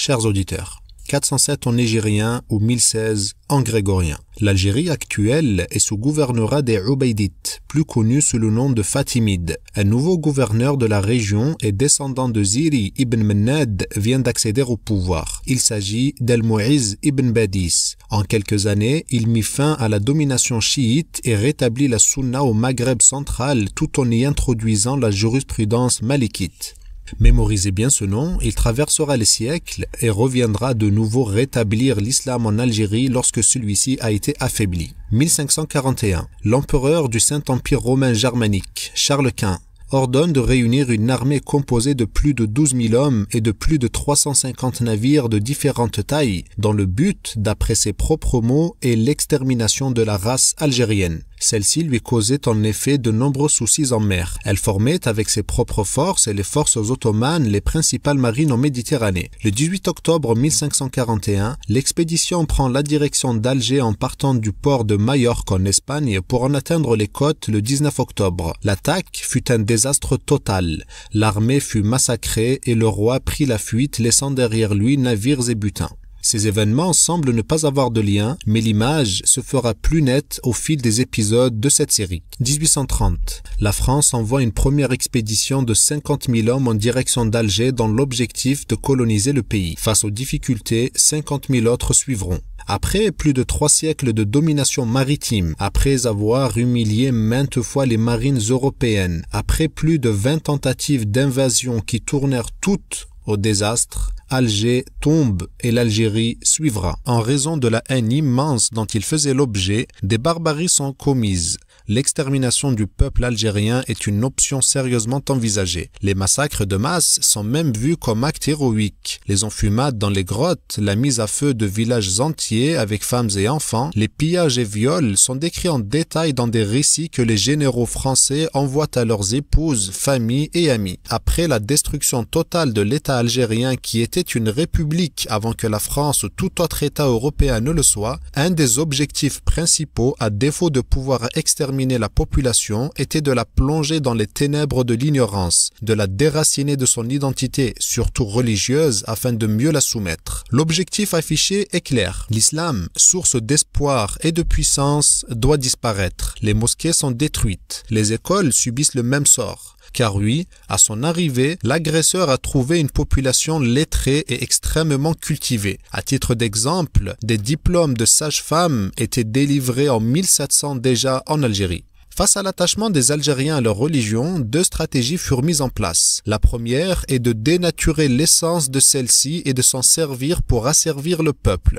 chers auditeurs. 407 en nigérien ou 1016 en grégorien. L'Algérie actuelle est sous gouvernorat des Ubaydites, plus connu sous le nom de Fatimides. Un nouveau gouverneur de la région et descendant de Ziri ibn Mennad vient d'accéder au pouvoir. Il s'agit d'Al-Mu'izz ibn Badis. En quelques années, il mit fin à la domination chiite et rétablit la sunna au Maghreb central tout en y introduisant la jurisprudence malikite. Mémorisez bien ce nom, il traversera les siècles et reviendra de nouveau rétablir l'islam en Algérie lorsque celui-ci a été affaibli. 1541, l'empereur du Saint-Empire romain germanique, Charles Quint, ordonne de réunir une armée composée de plus de 12 000 hommes et de plus de 350 navires de différentes tailles, dans le but, d'après ses propres mots, est l'extermination de la race algérienne. Celle-ci lui causait en effet de nombreux soucis en mer. Elle formait avec ses propres forces et les forces ottomanes les principales marines en Méditerranée. Le 18 octobre 1541, l'expédition prend la direction d'Alger en partant du port de Majorque en Espagne pour en atteindre les côtes le 19 octobre. L'attaque fut un désastre total. L'armée fut massacrée et le roi prit la fuite laissant derrière lui navires et butins. Ces événements semblent ne pas avoir de lien, mais l'image se fera plus nette au fil des épisodes de cette série. 1830. La France envoie une première expédition de 50 000 hommes en direction d'Alger dans l'objectif de coloniser le pays. Face aux difficultés, 50 000 autres suivront. Après plus de 3 siècles de domination maritime, après avoir humilié maintes fois les marines européennes, après plus de 20 tentatives d'invasion qui tournèrent toutes au désastre, Alger tombe et l'Algérie suivra. En raison de la haine immense dont il faisait l'objet, des barbaries sont commises. L'extermination du peuple algérien est une option sérieusement envisagée. Les massacres de masse sont même vus comme actes héroïques. Les enfumades dans les grottes, la mise à feu de villages entiers avec femmes et enfants, les pillages et viols sont décrits en détail dans des récits que les généraux français envoient à leurs épouses, familles et amis. Après la destruction totale de l'État algérien qui était une république avant que la France ou tout autre État européen ne le soit, un des objectifs principaux, à défaut de pouvoir exterminer la population, était de la plonger dans les ténèbres de l'ignorance, de la déraciner de son identité, surtout religieuse, afin de mieux la soumettre. L'objectif affiché est clair. L'islam, source d'espoir et de puissance, doit disparaître. Les mosquées sont détruites. Les écoles subissent le même sort. Car oui, à son arrivée, l'agresseur a trouvé une population lettrée et extrêmement cultivée. À titre d'exemple, des diplômes de sage-femme étaient délivrés en 1700 déjà en Algérie. Face à l'attachement des Algériens à leur religion, 2 stratégies furent mises en place. La première est de dénaturer l'essence de celle-ci et de s'en servir pour asservir le peuple.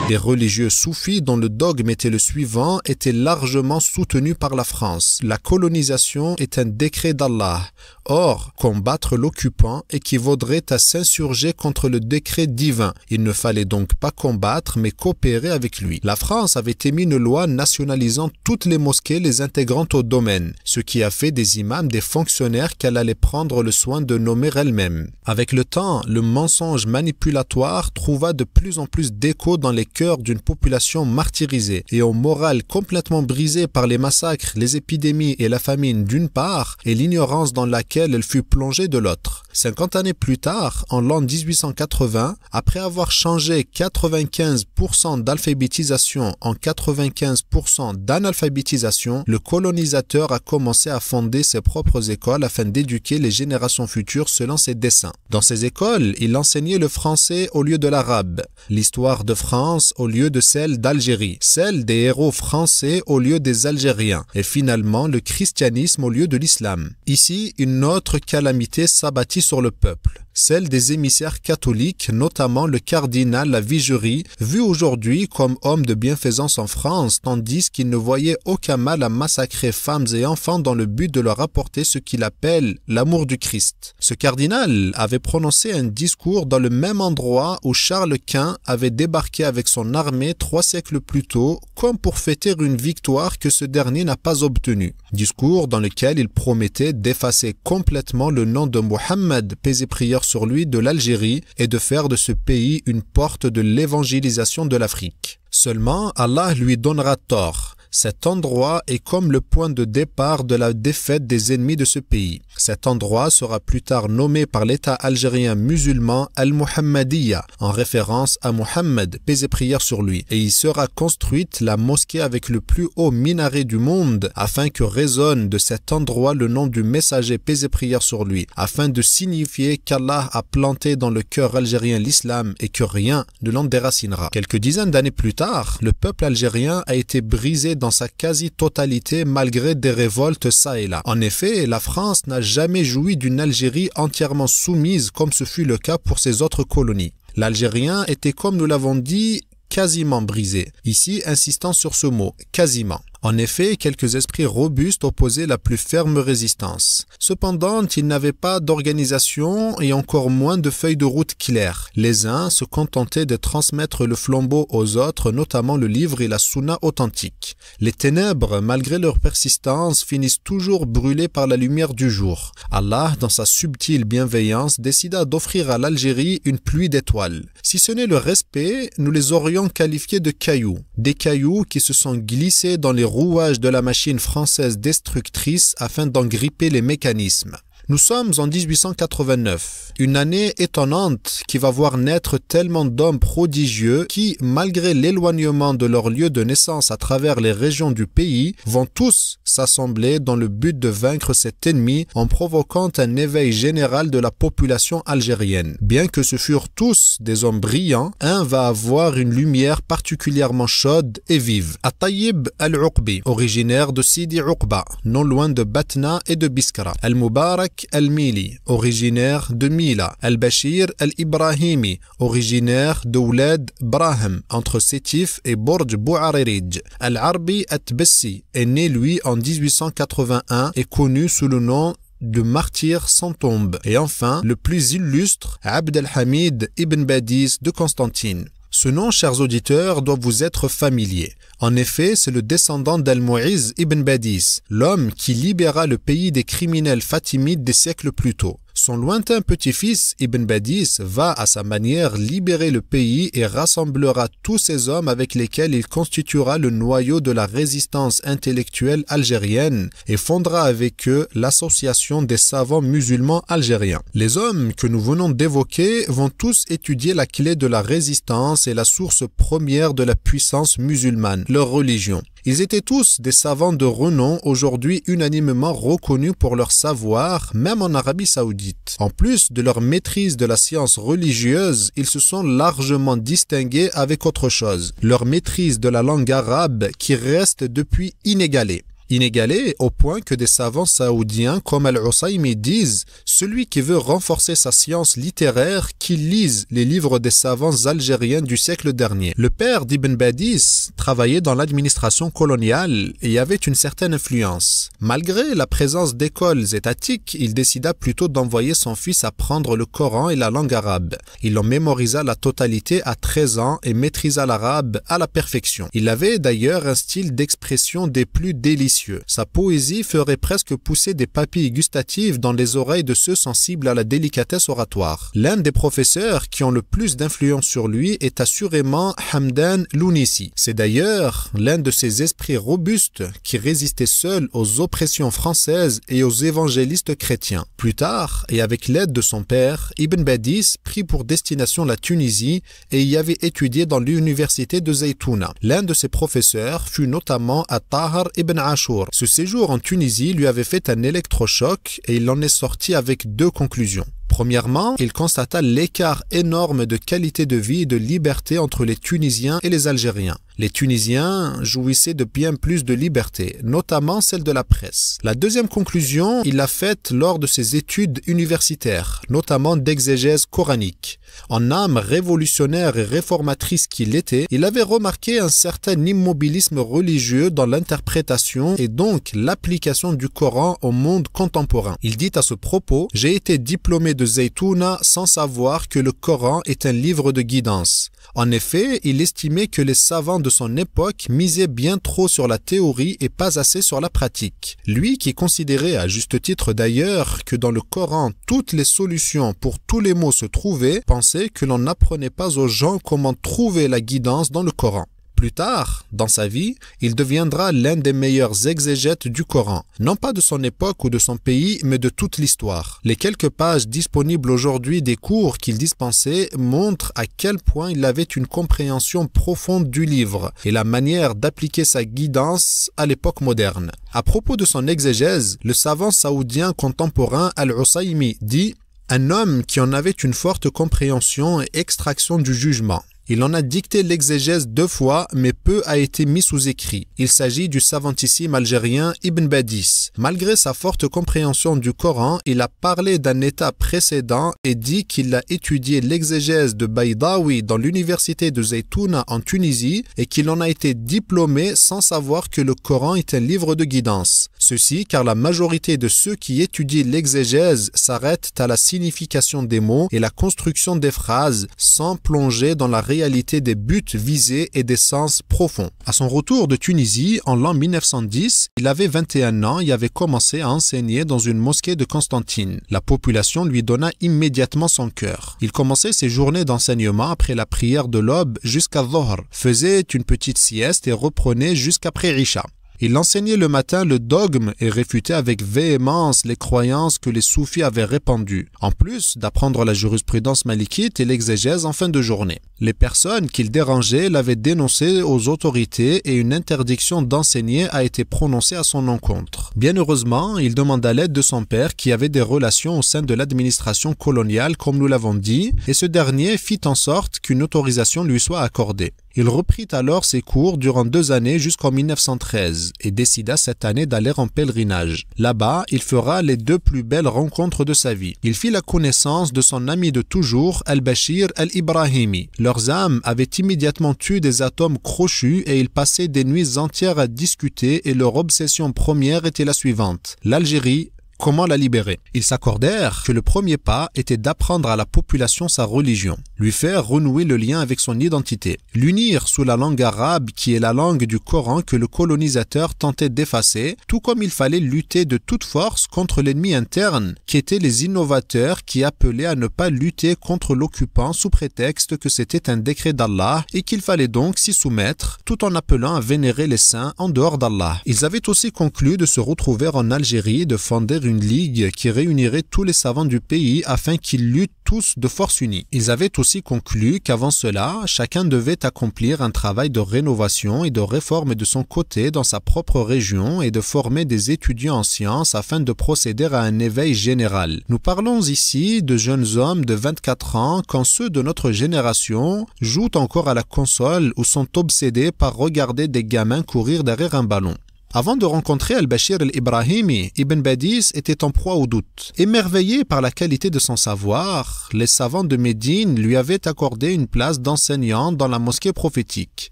Des religieux soufis dont le dogme était le suivant étaient largement soutenus par la France. La colonisation est un décret d'Allah. Or, combattre l'occupant équivaudrait à s'insurger contre le décret divin. Il ne fallait donc pas combattre, mais coopérer avec lui. La France avait émis une loi nationalisant toutes les mosquées les intégrant au domaine, ce qui a fait des imams des fonctionnaires qu'elle allait prendre le soin de nommer elle-même. Avec le temps, le mensonge manipulatoire trouva de plus en plus d'écho dans les cœur d'une population martyrisée et au moral complètement brisé par les massacres, les épidémies et la famine d'une part et l'ignorance dans laquelle elle fut plongée de l'autre. 50 années plus tard, en l'an 1880, après avoir changé 95% d'alphabétisation en 95% d'analphabétisation, le colonisateur a commencé à fonder ses propres écoles afin d'éduquer les générations futures selon ses desseins. Dans ces écoles, il enseignait le français au lieu de l'arabe, l'histoire de France au lieu de celle d'Algérie, celle des héros français au lieu des Algériens, et finalement le christianisme au lieu de l'islam. Ici, une autre calamité s'abattit sur le peuple, celle des émissaires catholiques, notamment le cardinal Lavigerie, vu aujourd'hui comme homme de bienfaisance en France, tandis qu'il ne voyait aucun mal à massacrer femmes et enfants dans le but de leur apporter ce qu'il appelle l'amour du Christ. Ce cardinal avait prononcé un discours dans le même endroit où Charles Quint avait débarqué avec son armée 3 siècles plus tôt, comme pour fêter une victoire que ce dernier n'a pas obtenue. Discours dans lequel il promettait d'effacer complètement le nom de Mohammed, paix et prière sur lui, de l'Algérie et de faire de ce pays une porte de l'évangélisation de l'Afrique. Seulement, Allah lui donnera tort. Cet endroit est comme le point de départ de la défaite des ennemis de ce pays. Cet endroit sera plus tard nommé par l'État algérien musulman Al-Muhammadiyya, en référence à Mohammed, paix et prière sur lui, et il sera construite la mosquée avec le plus haut minaret du monde, afin que résonne de cet endroit le nom du messager, paix et prière sur lui, afin de signifier qu'Allah a planté dans le cœur algérien l'islam et que rien ne l'en déracinera. Quelques dizaines d'années plus tard, le peuple algérien a été brisé dans sa quasi-totalité malgré des révoltes ça et là. En effet, la France n'a jamais joui d'une Algérie entièrement soumise comme ce fut le cas pour ses autres colonies. L'Algérien était, comme nous l'avons dit, quasiment brisé. Ici, insistant sur ce mot, quasiment. En effet, quelques esprits robustes opposaient la plus ferme résistance. Cependant, ils n'avaient pas d'organisation et encore moins de feuilles de route claires. Les uns se contentaient de transmettre le flambeau aux autres, notamment le livre et la sunna authentique. Les ténèbres, malgré leur persistance, finissent toujours brûlées par la lumière du jour. Allah, dans sa subtile bienveillance, décida d'offrir à l'Algérie une pluie d'étoiles. Si ce n'est le respect, nous les aurions qualifiés de cailloux. Des cailloux qui se sont glissés dans les rouages de la machine française destructrice afin d'en gripper les mécanismes. Nous sommes en 1889, une année étonnante qui va voir naître tellement d'hommes prodigieux qui, malgré l'éloignement de leur lieu de naissance à travers les régions du pays, vont tous s'assembler dans le but de vaincre cet ennemi en provoquant un éveil général de la population algérienne. Bien que ce furent tous des hommes brillants, un va avoir une lumière particulièrement chaude et vive. At-Tayyib al-Uqbi, originaire de Sidi Uqba, non loin de Batna et de Biskra. Al-Mubarak Al-Mili, originaire de Mila. Al-Bashir Al-Ibrahimi, originaire de Ouled Brahim, entre Sétif et Bourj Bouaririj. Al-Arbi At-Bessi est né lui en 1881 et connu sous le nom de martyr sans tombe. Et enfin, le plus illustre, Abd al-Hamid ibn Badis de Constantine. Ce nom, chers auditeurs, doit vous être familier. En effet, c'est le descendant d'Al-Mu'iz ibn Badis, l'homme qui libéra le pays des criminels fatimides des siècles plus tôt. Son lointain petit-fils, Ibn Badis, va à sa manière libérer le pays et rassemblera tous ces hommes avec lesquels il constituera le noyau de la résistance intellectuelle algérienne et fondera avec eux l'association des savants musulmans algériens. Les hommes que nous venons d'évoquer vont tous étudier la clé de la résistance et la source première de la puissance musulmane, leur religion. Ils étaient tous des savants de renom, aujourd'hui unanimement reconnus pour leur savoir, même en Arabie Saoudite. En plus de leur maîtrise de la science religieuse, ils se sont largement distingués avec autre chose, leur maîtrise de la langue arabe qui reste depuis inégalée. Inégalé au point que des savants saoudiens comme Al-Usaymi disent « Celui qui veut renforcer sa science littéraire, qu'il lise les livres des savants algériens du siècle dernier. » Le père d'Ibn Badis travaillait dans l'administration coloniale et avait une certaine influence. Malgré la présence d'écoles étatiques, il décida plutôt d'envoyer son fils apprendre le Coran et la langue arabe. Il en mémorisa la totalité à 13 ans et maîtrisa l'arabe à la perfection. Il avait d'ailleurs un style d'expression des plus délicieux. Sa poésie ferait presque pousser des papilles gustatives dans les oreilles de ceux sensibles à la délicatesse oratoire. L'un des professeurs qui ont le plus d'influence sur lui est assurément Hamdan Lounissi. C'est d'ailleurs l'un de ces esprits robustes qui résistaient seuls aux oppressions françaises et aux évangélistes chrétiens. Plus tard, et avec l'aide de son père, Ibn Badis prit pour destination la Tunisie et y avait étudié dans l'université de Zaytouna. L'un de ses professeurs fut notamment At-Tahar ibn Ashur. Ce séjour en Tunisie lui avait fait un électrochoc et il en est sorti avec deux conclusions. Premièrement, il constata l'écart énorme de qualité de vie et de liberté entre les Tunisiens et les Algériens. Les Tunisiens jouissaient de bien plus de liberté, notamment celle de la presse. La deuxième conclusion, il l'a faite lors de ses études universitaires, notamment d'exégèse coranique. En âme révolutionnaire et réformatrice qu'il était, il avait remarqué un certain immobilisme religieux dans l'interprétation et donc l'application du Coran au monde contemporain. Il dit à ce propos « J'ai été diplômé de Zaytouna sans savoir que le Coran est un livre de guidance. » En effet, il estimait que les savants de son époque misaient bien trop sur la théorie et pas assez sur la pratique. Lui qui considérait à juste titre d'ailleurs que dans le Coran toutes les solutions pour tous les maux se trouvaient, pensait que l'on n'apprenait pas aux gens comment trouver la guidance dans le Coran. Plus tard, dans sa vie, il deviendra l'un des meilleurs exégètes du Coran, non pas de son époque ou de son pays, mais de toute l'histoire. Les quelques pages disponibles aujourd'hui des cours qu'il dispensait montrent à quel point il avait une compréhension profonde du livre et la manière d'appliquer sa guidance à l'époque moderne. À propos de son exégèse, le savant saoudien contemporain Al-Usaymi dit « Un homme qui en avait une forte compréhension et extraction du jugement. Il en a dicté l'exégèse 2 fois, mais peu a été mis sous écrit. Il s'agit du savantissime algérien Ibn Badis. Malgré sa forte compréhension du Coran, il a parlé d'un état précédent et dit qu'il a étudié l'exégèse de Baydawi dans l'université de Zaytouna en Tunisie et qu'il en a été diplômé sans savoir que le Coran est un livre de guidance. Ceci car la majorité de ceux qui étudient l'exégèse s'arrêtent à la signification des mots et la construction des phrases sans plonger dans la réalité des buts visés et des sens profonds. À son retour de Tunisie, en l'an 1910, il avait 21 ans et avait commencé à enseigner dans une mosquée de Constantine. La population lui donna immédiatement son cœur. Il commençait ses journées d'enseignement après la prière de l'aube jusqu'à Dhuhr, faisait une petite sieste et reprenait jusqu'après Isha. Il enseignait le matin le dogme et réfutait avec véhémence les croyances que les soufis avaient répandues, en plus d'apprendre la jurisprudence malikite et l'exégèse en fin de journée. Les personnes qu'il dérangeait l'avaient dénoncé aux autorités et une interdiction d'enseigner a été prononcée à son encontre. Bien heureusement, il demanda l'aide de son père qui avait des relations au sein de l'administration coloniale comme nous l'avons dit, et ce dernier fit en sorte qu'une autorisation lui soit accordée. Il reprit alors ses cours durant 2 années jusqu'en 1913 et décida cette année d'aller en pèlerinage. Là-bas, il fera les 2 plus belles rencontres de sa vie. Il fit la connaissance de son ami de toujours, Al-Bashir Al-Ibrahimi. Leurs âmes avaient immédiatement eu des atomes crochus et ils passaient des nuits entières à discuter et leur obsession première était la suivante. L'Algérie, comment la libérer? Ils s'accordèrent que le premier pas était d'apprendre à la population sa religion, lui faire renouer le lien avec son identité, l'unir sous la langue arabe qui est la langue du Coran que le colonisateur tentait d'effacer, tout comme il fallait lutter de toute force contre l'ennemi interne qui étaient les innovateurs qui appelaient à ne pas lutter contre l'occupant sous prétexte que c'était un décret d'Allah et qu'il fallait donc s'y soumettre tout en appelant à vénérer les saints en dehors d'Allah. Ils avaient aussi conclu de se retrouver en Algérie et de fonder une ligue qui réunirait tous les savants du pays afin qu'ils luttent tous de force unie. Ils avaient aussi conclu qu'avant cela, chacun devait accomplir un travail de rénovation et de réforme de son côté dans sa propre région et de former des étudiants en sciences afin de procéder à un éveil général. Nous parlons ici de jeunes hommes de 24 ans quand ceux de notre génération jouent encore à la console ou sont obsédés par regarder des gamins courir derrière un ballon. Avant de rencontrer Al-Bashir Al-Ibrahimi, Ibn Badis était en proie au doute. Émerveillé par la qualité de son savoir, les savants de Médine lui avaient accordé une place d'enseignant dans la mosquée prophétique.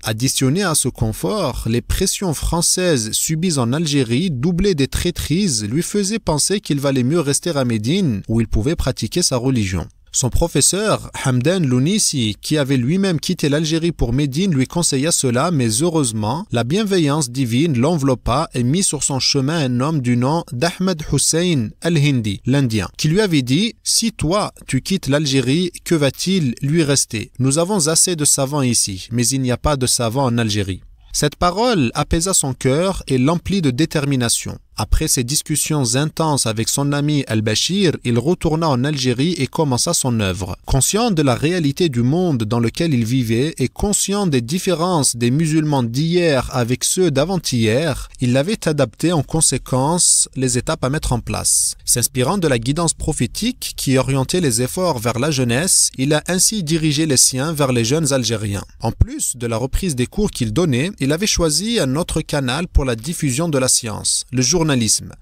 Additionné à ce confort, les pressions françaises subies en Algérie, doublées des traîtrises, lui faisaient penser qu'il valait mieux rester à Médine, où il pouvait pratiquer sa religion. Son professeur, Hamdan Lounissi, qui avait lui-même quitté l'Algérie pour Médine, lui conseilla cela, mais heureusement, la bienveillance divine l'enveloppa et mit sur son chemin un homme du nom d'Ahmed Hussein Al-Hindi, l'Indien, qui lui avait dit « Si toi, tu quittes l'Algérie, que va-t-il lui rester? Nous avons assez de savants ici, mais il n'y a pas de savants en Algérie. » Cette parole apaisa son cœur et l'emplit de détermination. Après ces discussions intenses avec son ami Al-Bashir, il retourna en Algérie et commença son œuvre. Conscient de la réalité du monde dans lequel il vivait et conscient des différences des musulmans d'hier avec ceux d'avant-hier, il avait adapté en conséquence les étapes à mettre en place. S'inspirant de la guidance prophétique qui orientait les efforts vers la jeunesse, il a ainsi dirigé les siens vers les jeunes Algériens. En plus de la reprise des cours qu'il donnait, il avait choisi un autre canal pour la diffusion de la science, le journalisme.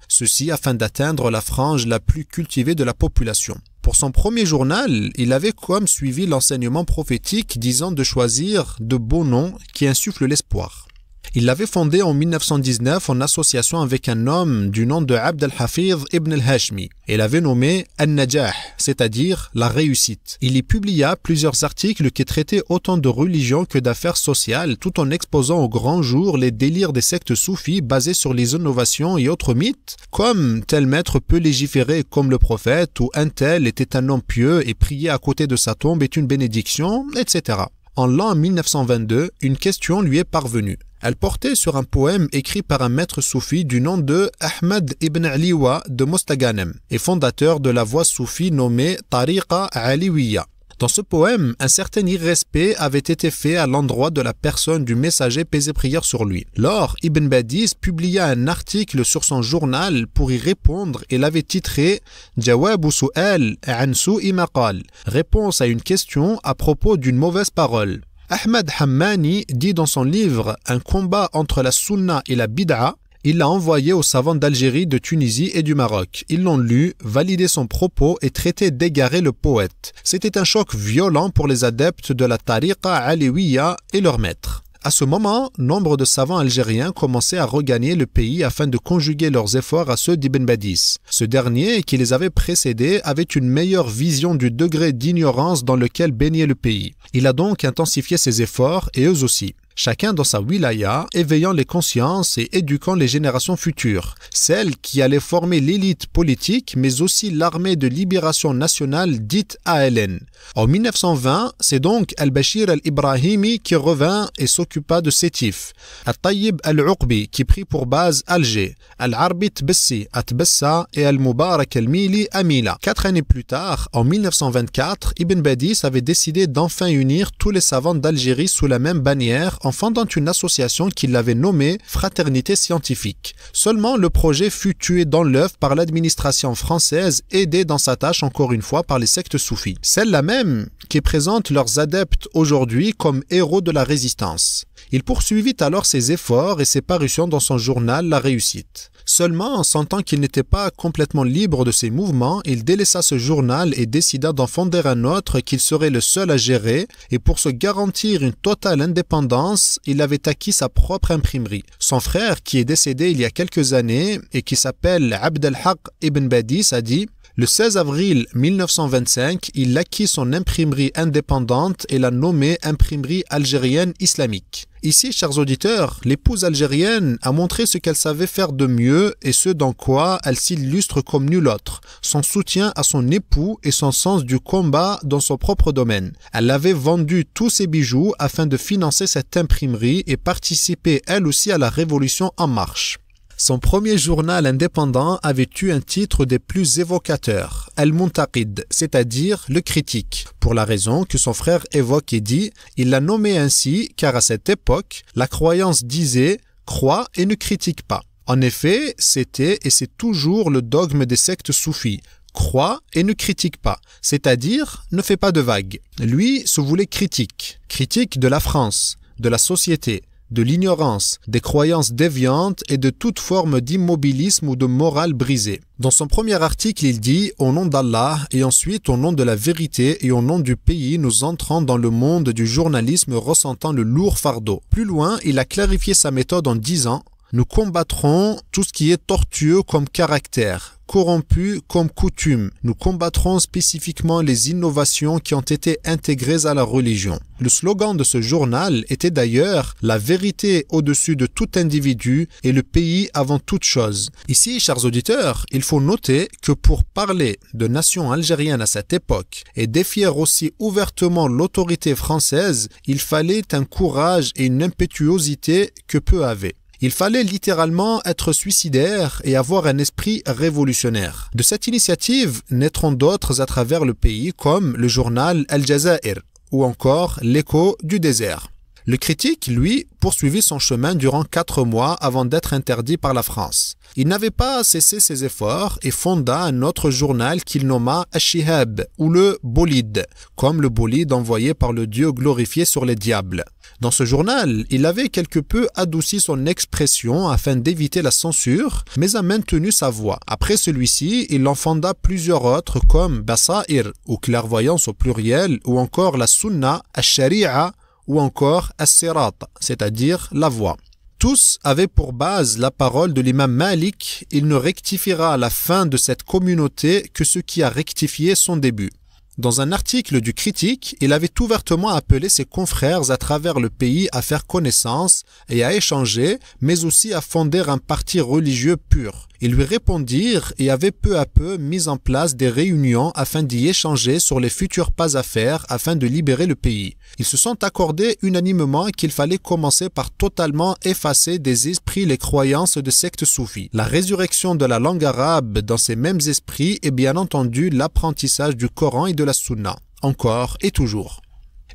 Ceci afin d'atteindre la frange la plus cultivée de la population. Pour son premier journal, il avait comme suivi l'enseignement prophétique disant de choisir de beaux noms qui insufflent l'espoir. Il l'avait fondé en 1919 en association avec un homme du nom de Abd al-Hafiz ibn al-Hashmi et l'avait nommé An-Najah, c'est-à-dire la réussite. Il y publia plusieurs articles qui traitaient autant de religion que d'affaires sociales tout en exposant au grand jour les délires des sectes soufis basés sur les innovations et autres mythes comme tel maître peut légiférer comme le prophète ou un tel était un homme pieux et prier à côté de sa tombe est une bénédiction, etc. En l'an 1922, une question lui est parvenue. Elle portait sur un poème écrit par un maître soufi du nom de Ahmad ibn Aliwa de Mostaganem et fondateur de la voie soufie nommée Tariqa Aliwiya. Dans ce poème, un certain irrespect avait été fait à l'endroit de la personne du messager paix et prière sur lui. Lors, Ibn Badis publia un article sur son journal pour y répondre et l'avait titré « Jawabu su'al an su'i maqal » réponse à une question à propos d'une mauvaise parole. Ahmad Hammani dit dans son livre « Un combat entre la sunna et la bid'a », il l'a envoyé aux savants d'Algérie, de Tunisie et du Maroc. Ils l'ont lu, validé son propos et traité d'égarer le poète. C'était un choc violent pour les adeptes de la Tariqa Aliwiya et leurs maîtres. À ce moment, nombre de savants algériens commençaient à regagner le pays afin de conjuguer leurs efforts à ceux d'Ibn Badis. Ce dernier, qui les avait précédés, avait une meilleure vision du degré d'ignorance dans lequel baignait le pays. Il a donc intensifié ses efforts, et eux aussi. Chacun dans sa wilaya, éveillant les consciences et éduquant les générations futures, celles qui allaient former l'élite politique, mais aussi l'armée de libération nationale dite ALN. En 1920, c'est donc Al-Bashir al-Ibrahimi qui revint et s'occupa de Sétif, Al-Tayyib al-Uqbi qui prit pour base Alger, Al-Arbit Bessi à Tbessa et Al-Mubarak al-Mili à Mila. 4 années plus tard, en 1924, Ibn Badis avait décidé d'enfin unir tous les savants d'Algérie sous la même bannière en fondant une association qu'il avait nommée Fraternité Scientifique. Seulement, le projet fut tué dans l'œuf par l'administration française, aidée dans sa tâche encore une fois par les sectes soufis. Celle-là même qui présente leurs adeptes aujourd'hui comme héros de la résistance. Il poursuivit alors ses efforts et ses parutions dans son journal La Réussite. Seulement, en sentant qu'il n'était pas complètement libre de ses mouvements, il délaissa ce journal et décida d'en fonder un autre qu'il serait le seul à gérer, et pour se garantir une totale indépendance, il avait acquis sa propre imprimerie. Son frère, qui est décédé il y a quelques années et qui s'appelle Abd al-Haq ibn Badis, a dit: le 16 avril 1925, il acquit son imprimerie indépendante et l'a nommée Imprimerie algérienne islamique. Ici, chers auditeurs, l'épouse algérienne a montré ce qu'elle savait faire de mieux et ce dans quoi elle s'illustre comme nul autre, son soutien à son époux et son sens du combat dans son propre domaine. Elle avait vendu tous ses bijoux afin de financer cette imprimerie et participer elle aussi à la révolution en marche. Son premier journal indépendant avait eu un titre des plus évocateurs, Al-Muntaqid, c'est-à-dire le critique, pour la raison que son frère évoque et dit, il l'a nommé ainsi car à cette époque, la croyance disait « crois et ne critique pas ». En effet, c'était et c'est toujours le dogme des sectes soufis. Crois et ne critique pas, c'est-à-dire ne fais pas de vagues. Lui se voulait critique de la France, de la société, de l'ignorance, des croyances déviantes et de toute forme d'immobilisme ou de morale brisée. Dans son premier article, il dit « Au nom d'Allah et ensuite au nom de la vérité et au nom du pays, nous entrons dans le monde du journalisme ressentant le lourd fardeau. » Plus loin, il a clarifié sa méthode en disant « Nous combattrons tout ce qui est tortueux comme caractère, corrompu comme coutume. Nous combattrons spécifiquement les innovations qui ont été intégrées à la religion. » Le slogan de ce journal était d'ailleurs « La vérité au-dessus de tout individu et le pays avant toute chose ». Ici, chers auditeurs, il faut noter que pour parler de nation algérienne à cette époque et défier aussi ouvertement l'autorité française, il fallait un courage et une impétuosité que peu avaient. Il fallait littéralement être suicidaire et avoir un esprit révolutionnaire. De cette initiative naîtront d'autres à travers le pays comme le journal Al-Jazair ou encore l'Écho du désert. Le critique, lui, poursuivit son chemin durant 4 mois avant d'être interdit par la France. Il n'avait pas cessé ses efforts et fonda un autre journal qu'il nomma Ash-Shihab ou le Bolide, comme le bolide envoyé par le Dieu glorifié sur les diables. Dans ce journal, il avait quelque peu adouci son expression afin d'éviter la censure, mais a maintenu sa voix. Après celui-ci, il en fonda plusieurs autres comme Basair ou clairvoyance au pluriel ou encore la Sunna, Ash-Shari'a ou encore As-Sirat, c'est-à-dire la voix. Tous avaient pour base la parole de l'imam Malik, il ne rectifiera à la fin de cette communauté que ce qui a rectifié son début. Dans un article du Critique, il avait ouvertement appelé ses confrères à travers le pays à faire connaissance et à échanger, mais aussi à fonder un parti religieux pur. Ils lui répondirent et avaient peu à peu mis en place des réunions afin d'y échanger sur les futurs pas à faire afin de libérer le pays. Ils se sont accordés unanimement qu'il fallait commencer par totalement effacer des esprits les croyances de sectes soufis. La résurrection de la langue arabe dans ces mêmes esprits est bien entendu l'apprentissage du Coran et de la Sunna, encore et toujours.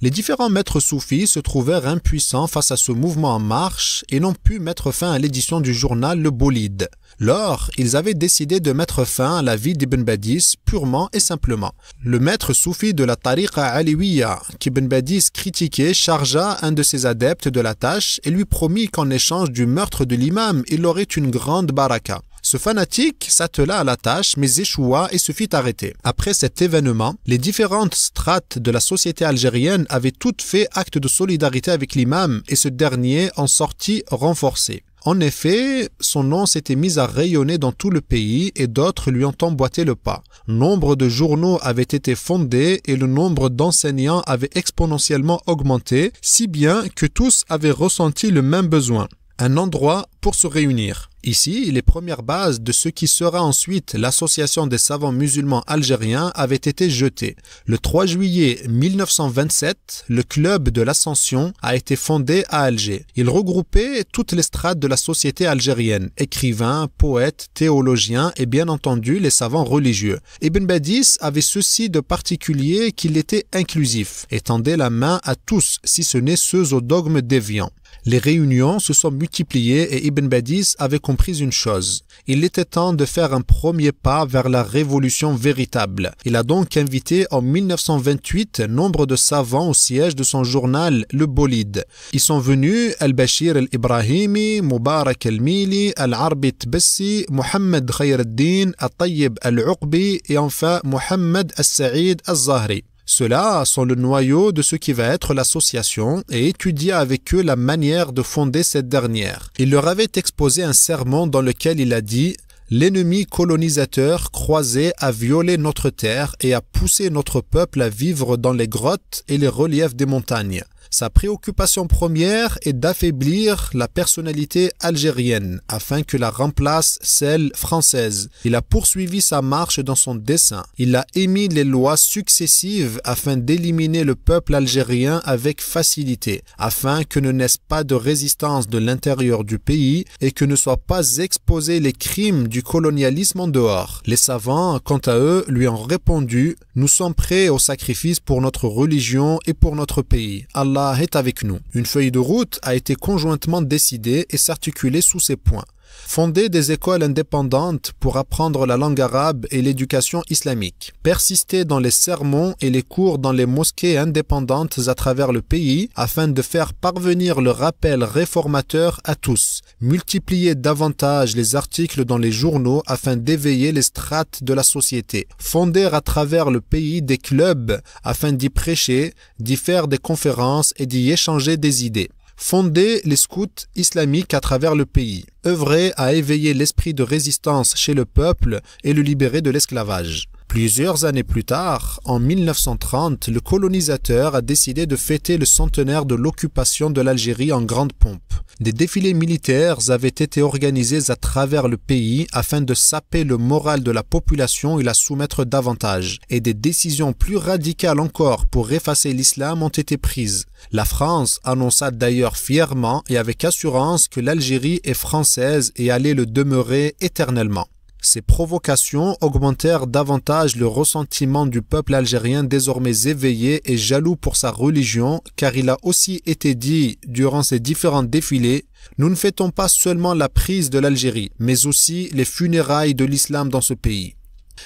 Les différents maîtres soufis se trouvèrent impuissants face à ce mouvement en marche et n'ont pu mettre fin à l'édition du journal Le Bolide. Lors, ils avaient décidé de mettre fin à la vie d'Ibn Badis purement et simplement. Le maître soufi de la tariqa aliwiya qu'Ibn Badis critiquait chargea un de ses adeptes de la tâche et lui promit qu'en échange du meurtre de l'imam, il aurait une grande baraka. Ce fanatique s'attela à la tâche mais échoua et se fit arrêter. Après cet événement, les différentes strates de la société algérienne avaient toutes fait acte de solidarité avec l'imam et ce dernier en sortit renforcé. En effet, son nom s'était mis à rayonner dans tout le pays et d'autres lui ont emboîté le pas. Nombre de journaux avaient été fondés et le nombre d'enseignants avait exponentiellement augmenté, si bien que tous avaient ressenti le même besoin. Un endroit pour se réunir. Ici, les premières bases de ce qui sera ensuite l'Association des savants musulmans algériens avaient été jetées. Le 3 juillet 1927, le Club de l'Ascension a été fondé à Alger. Il regroupait toutes les strates de la société algérienne, écrivains, poètes, théologiens et bien entendu les savants religieux. Ibn Badis avait ceci de particulier qu'il était inclusif et tendait la main à tous, si ce n'est ceux aux dogmes déviants. Les réunions se sont multipliées et Ibn Badis avait compris une chose. Il était temps de faire un premier pas vers la révolution véritable. Il a donc invité en 1928 nombre de savants au siège de son journal Le Bolide. Ils sont venus Al-Bashir Al-Ibrahimi, Mubarak Al-Mili, Al-Arbit Bessi, Mohamed Khayr-ad-Din, Al-Tayyib Al-Uqbi et enfin Mohamed Al-Saïd Al-Zahri. Ceux-là sont le noyau de ce qui va être l'association et étudia avec eux la manière de fonder cette dernière. Il leur avait exposé un sermon dans lequel il a dit « L'ennemi colonisateur croisé a violé notre terre et a poussé notre peuple à vivre dans les grottes et les reliefs des montagnes. » Sa préoccupation première est d'affaiblir la personnalité algérienne afin que la remplace celle française. Il a poursuivi sa marche dans son dessein. Il a émis les lois successives afin d'éliminer le peuple algérien avec facilité, afin que ne naisse pas de résistance de l'intérieur du pays et que ne soient pas exposés les crimes du colonialisme en dehors. Les savants, quant à eux, lui ont répondu « Nous sommes prêts au sacrifice pour notre religion et pour notre pays. Allah est avec nous. » Une feuille de route a été conjointement décidée et s'articulée sous ces points. Fonder des écoles indépendantes pour apprendre la langue arabe et l'éducation islamique. Persister dans les sermons et les cours dans les mosquées indépendantes à travers le pays afin de faire parvenir le rappel réformateur à tous. Multiplier davantage les articles dans les journaux afin d'éveiller les strates de la société. Fonder à travers le pays des clubs afin d'y prêcher, d'y faire des conférences et d'y échanger des idées. Fonder les scouts islamiques à travers le pays, œuvrer à éveiller l'esprit de résistance chez le peuple et le libérer de l'esclavage. Plusieurs années plus tard, en 1930, le colonisateur a décidé de fêter le centenaire de l'occupation de l'Algérie en grande pompe. Des défilés militaires avaient été organisés à travers le pays afin de saper le moral de la population et la soumettre davantage. Et des décisions plus radicales encore pour effacer l'islam ont été prises. La France annonça d'ailleurs fièrement et avec assurance que l'Algérie est française et allait le demeurer éternellement. Ces provocations augmentèrent davantage le ressentiment du peuple algérien désormais éveillé et jaloux pour sa religion, car il a aussi été dit durant ces différents défilés « Nous ne fêtons pas seulement la prise de l'Algérie, mais aussi les funérailles de l'islam dans ce pays. »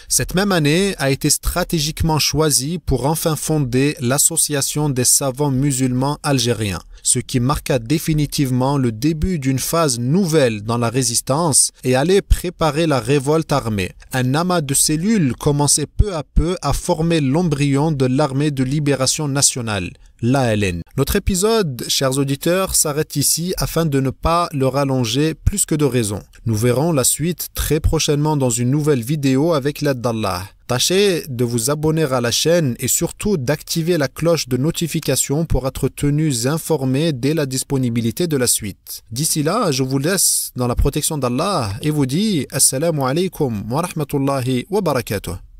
Cette même année a été stratégiquement choisie pour enfin fonder l'Association des savants musulmans algériens, ce qui marqua définitivement le début d'une phase nouvelle dans la résistance et allait préparer la révolte armée. Un amas de cellules commençait peu à peu à former l'embryon de l'armée de libération nationale, l'ALN. Notre épisode, chers auditeurs, s'arrête ici afin de ne pas le rallonger plus que de raison. Nous verrons la suite très prochainement dans une nouvelle vidéo avec l'aide d'Allah. Tâchez de vous abonner à la chaîne et surtout d'activer la cloche de notification pour être tenus informés dès la disponibilité de la suite. D'ici là, je vous laisse dans la protection d'Allah et vous dis Assalamu alaikum wa rahmatullahi wa barakatuh.